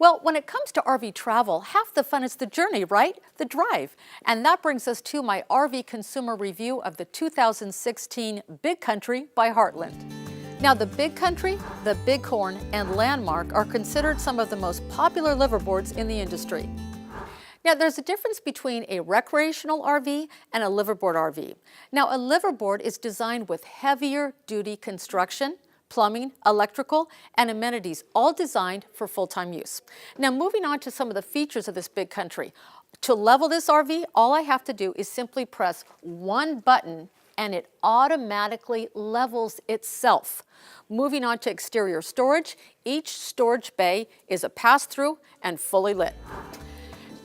Well, when it comes to RV travel, half the fun is the journey, right? The drive. And that brings us to my RV consumer review of the 2016 Big Country by Heartland. Now, the Big Country, the Bighorn, and Landmark are considered some of the most popular liveaboards in the industry. Now, there's a difference between a recreational RV and a liveaboard RV. Now, a liveaboard is designed with heavier duty construction, plumbing, electrical, and amenities, all designed for full-time use. Now, moving on to some of the features of this Big Country. To level this RV, all I have to do is simply press one button and it automatically levels itself. Moving on to exterior storage, each storage bay is a pass-through and fully lit.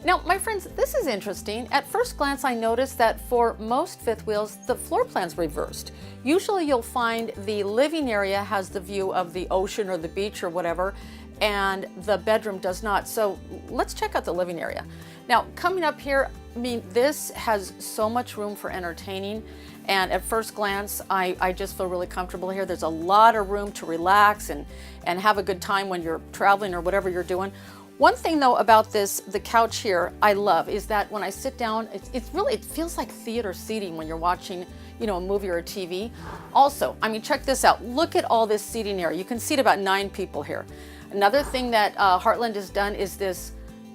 Now, my friends, this is interesting. At first glance, I noticed that for most fifth wheels, the floor plan's reversed. Usually you'll find the living area has the view of the ocean or the beach or whatever, and the bedroom does not. So let's check out the living area. Now, coming up here, I mean, this has so much room for entertaining. And at first glance, I just feel really comfortable here. There's a lot of room to relax and have a good time when you're traveling or whatever you're doing. One thing though about the couch here I love is that when I sit down, it feels like theater seating when you're watching, a movie or a TV. Also, I mean, check this out. Look at all this seating area. You can seat about 9 people here. Another thing that Heartland has done is this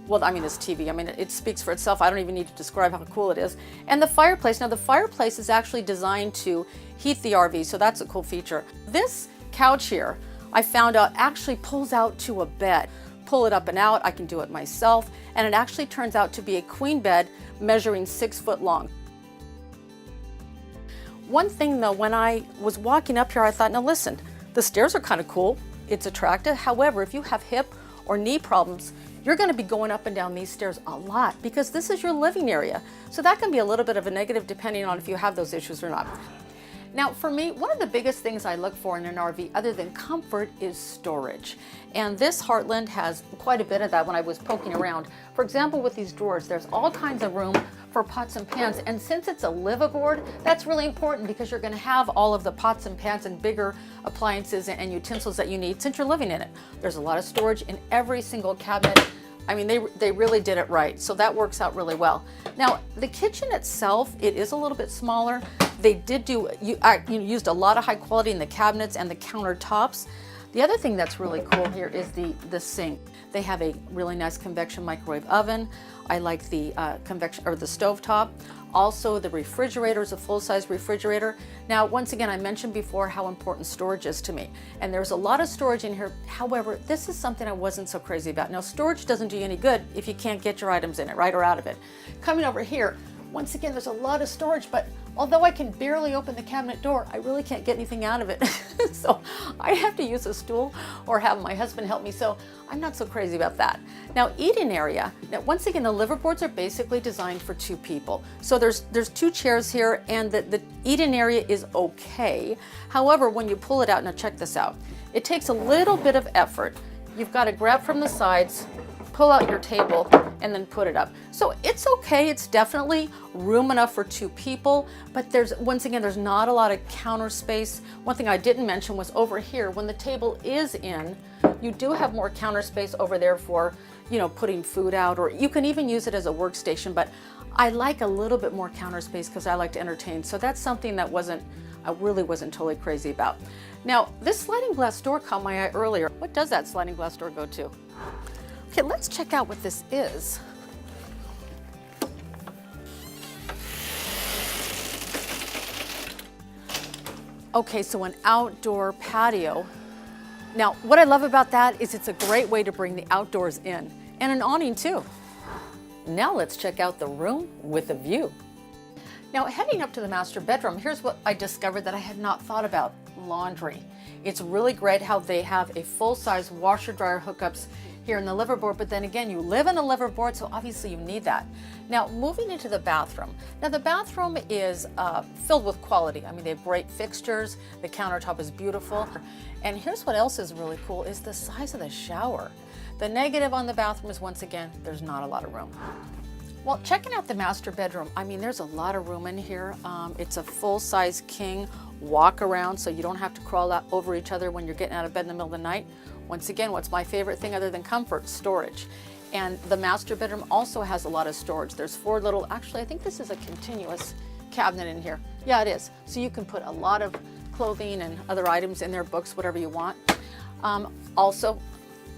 TV. I mean, it speaks for itself. I don't even need to describe how cool it is. And the fireplace. Now, the fireplace is actually designed to heat the RV, so that's a cool feature. This couch here, I found out, actually pulls out to a bed. Pull it up and out, I can do it myself, and it actually turns out to be a queen bed measuring 6 foot long. One thing though, when I was walking up here, I thought, now listen, the stairs are kind of cool, it's attractive. However, if you have hip or knee problems, you're going to be going up and down these stairs a lot because this is your living area. So that can be a little bit of a negative depending on if you have those issues or not. Now, for me, one of the biggest things I look for in an RV, other than comfort, is storage. And this Heartland has quite a bit of that when I was poking around. For example, with these drawers, there's all kinds of room for pots and pans. And since it's a liveaboard, that's really important because you're going to have all of the pots and pans and bigger appliances and utensils that you need since you're living in it. There's a lot of storage in every single cabinet. I mean, they really did it right, so that works out really well. Now, the kitchen itself, it is a little bit smaller. They did used a lot of high quality in the cabinets and the countertops. The other thing that's really cool here is the sink. They have a really nice convection microwave oven. I like the the stovetop. Also, the refrigerator is a full-size refrigerator. Now, once again, I mentioned before how important storage is to me. And there's a lot of storage in here. However, this is something I wasn't so crazy about. Now, storage doesn't do you any good if you can't get your items in it, right, or out of it. Coming over here, once again, there's a lot of storage, but although I can barely open the cabinet door, I really can't get anything out of it. So I have to use a stool or have my husband help me. So I'm not so crazy about that. Now, eating area. Now, once again, the liveaboards are basically designed for 2 people. So there's 2 chairs here, and the eating area is okay. However, when you pull it out, now check this out. It takes a little bit of effort. You've got to grab from the sides, pull out your table, and then put it up. So it's okay, it's definitely room enough for 2 people, but once again, there's not a lot of counter space. One thing I didn't mention was over here, when the table is in, you do have more counter space over there for, putting food out, or you can even use it as a workstation, but I like a little bit more counter space because I like to entertain. So that's something that I really wasn't totally crazy about. Now, this sliding glass door caught my eye earlier. What does that sliding glass door go to? Okay, let's check out what this is. Okay, so an outdoor patio. Now, what I love about that is it's a great way to bring the outdoors in, and an awning too. Now let's check out the room with a view. Now, heading up to the master bedroom, here's what I discovered that I had not thought about: laundry. It's really great how they have a full-size washer dryer hookups here in the liveaboard, but then again, you live in a liveaboard, so obviously you need that. Now, moving into the bathroom. Now, the bathroom is filled with quality. I mean, they have great fixtures, the countertop is beautiful, and here's what else is really cool is the size of the shower. The negative on the bathroom is, once again, there's not a lot of room. Well, checking out the master bedroom, I mean, there's a lot of room in here. It's a full-size king walk around, so you don't have to crawl out over each other when you're getting out of bed in the middle of the night, Once again, what's my favorite thing other than comfort? Storage. And the master bedroom also has a lot of storage. There's 4 little, actually I think this is a continuous cabinet in here. Yeah, it is. So you can put a lot of clothing and other items in there, books, whatever you want. Also,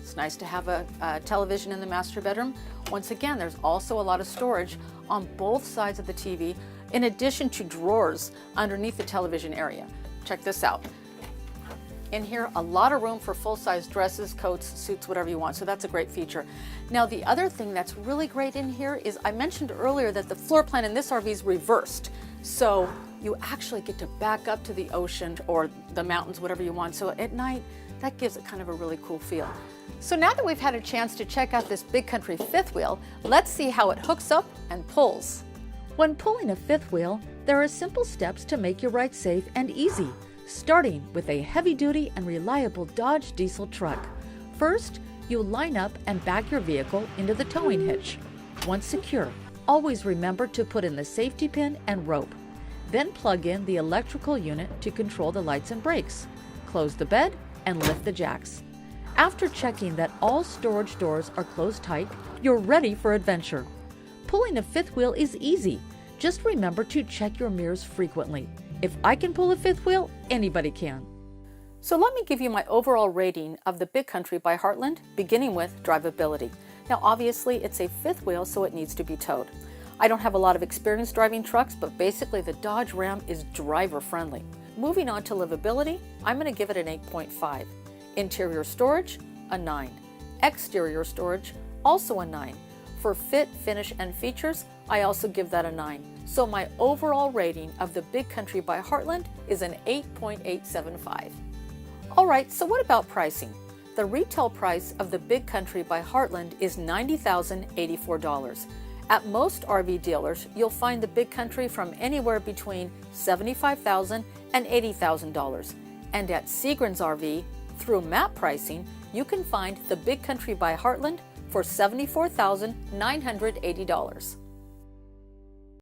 it's nice to have a television in the master bedroom. Once again, there's also a lot of storage on both sides of the TV, in addition to drawers underneath the television area. Check this out. In here, a lot of room for full-size dresses, coats, suits, whatever you want. So that's a great feature. Now, the other thing that's really great in here is I mentioned earlier that the floor plan in this RV is reversed. So you actually get to back up to the ocean or the mountains, whatever you want. So at night, that gives it kind of a really cool feel. So now that we've had a chance to check out this Big Country fifth wheel, let's see how it hooks up and pulls. When pulling a fifth wheel, there are simple steps to make your ride safe and easy, starting with a heavy-duty and reliable Dodge diesel truck. First, you line up and back your vehicle into the towing hitch. Once secure, always remember to put in the safety pin and rope. Then plug in the electrical unit to control the lights and brakes. Close the bed and lift the jacks. After checking that all storage doors are closed tight, you're ready for adventure. Pulling a fifth wheel is easy. Just remember to check your mirrors frequently. If I can pull a fifth wheel, anybody can. So let me give you my overall rating of the Big Country by Heartland, beginning with drivability. Now obviously it's a fifth wheel, so it needs to be towed. I don't have a lot of experience driving trucks, but basically the Dodge Ram is driver friendly. Moving on to livability, I'm going to give it an 8.5. Interior storage, a 9. Exterior storage, also a 9. For fit, finish, and features, I also give that a 9. So my overall rating of the Big Country by Heartland is an 8.875. Alright, so what about pricing? The retail price of the Big Country by Heartland is $90,084. At most RV dealers, you'll find the Big Country from anywhere between $75,000 and $80,000. And at Seagram's RV, through map pricing, you can find the Big Country by Heartland for $74,980.